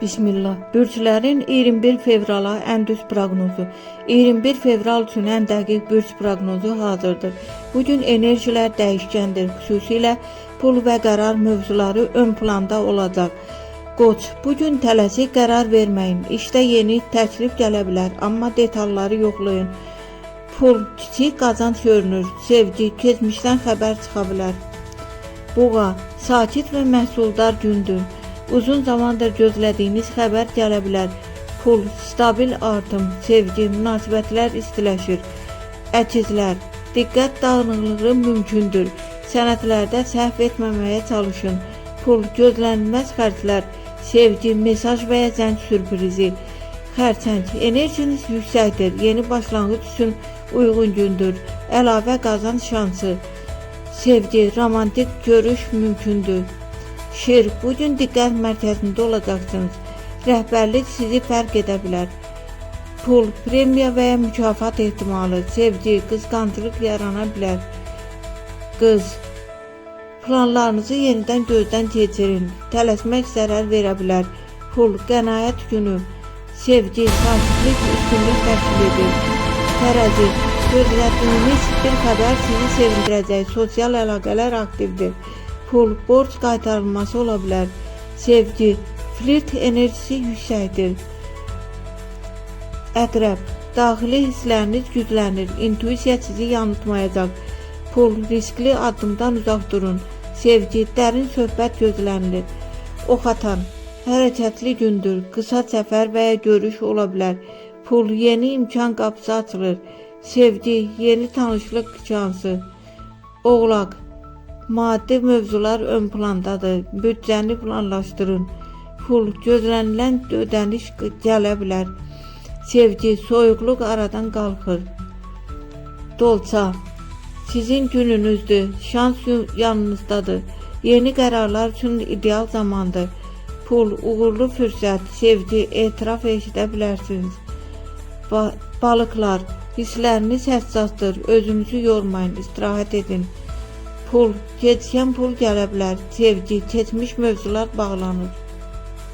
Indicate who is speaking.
Speaker 1: Bismillah. Bürclərin 21 fevrala ən düz proqnozu. 21 fevral üçün ən dəqiq bürc proqnozu hazırdır. Bugün enerjilər dəyişkəndir. Xüsusilə pul və qərar mövzuları ön planda olacaq. Qoç, bugün tələsik qərar verməyin. İşdə yeni təklif gələ bilər, amma detalları yoxlayın. Pul, kiçik qazanc görünür. Sevgi, keçmişdən xəbər çıxa bilər. Boğa, sakit və məhsuldar gündür. Uzun zamandır gözlədiyiniz xəbər gələ bilər. Pul, stabil artım, sevgi, münasibətlər istiləşir. Əkizlər, diqqət dağınıqlığı mümkündür. Sənədlərdə səhv etməməyə çalışın. Pul, gözlənilməz xərclər, sevgi, mesaj və ya zəng sürprizi. Xərçəng, enerjiniz yüksəkdir. Yeni başlanğıc üçün uyğun gündür. Əlavə qazanc şansı. Sevgi, romantik görüş mümkündür. Şir, bugün diqqət mərkəzində olacaqsınız. Rəhbərlik sizi fərq edə bilər. Pul, premiya və ya mükafat ehtimalı. Sevgi, qısqanclıq yarana bilər. Qız, planlarınızı yenidən gözdən keçirin. Tələsmək zərər verə bilər. Pul, qənaət günü. Sevgi, sakitlik üstünlük təşkil edir. Tərəzi, gözlədiyiniz bir xəbər sizi sevindirəcək. Sosial əlaqələr aktivdir. Pul, borc qaytarılması ola bilər. Sevgi, flirt enerjisi yüksəkdir. Əqrəb, daxili hissləriniz güclənir. İntuisiya sizi yanıltmayacaq. Pul, riskli addımdan uzaq durun. Sevgi, dərin söhbət gözlənilir. Ox atan, hərəkətli gündür. Qısa səfər və ya görüş ola bilər. Pul, yeni imkan qapısı açılır. Sevgi, yeni tanışlıq şansı. Oğlaq, maddi mövzular ön plandadır. Büdcəni planlaşdırın. Pul, gözlənilən ödəniş gələ bilər. Sevgi, soyuqluq aradan qalxır. Dolça, sizin gününüzdür. Şans yanınızdadır. Yeni qərarlar üçün ideal zamandır. Pul, uğurlu fürsət. Sevgi, etiraf eşidə bilərsiniz. Balıqlar, hissləriniz həssasdır. Özünüzü yormayın, istirahət edin. Pul, gecikən pul gələ bilər. Sevgi, keçmiş mövzular bağlanır.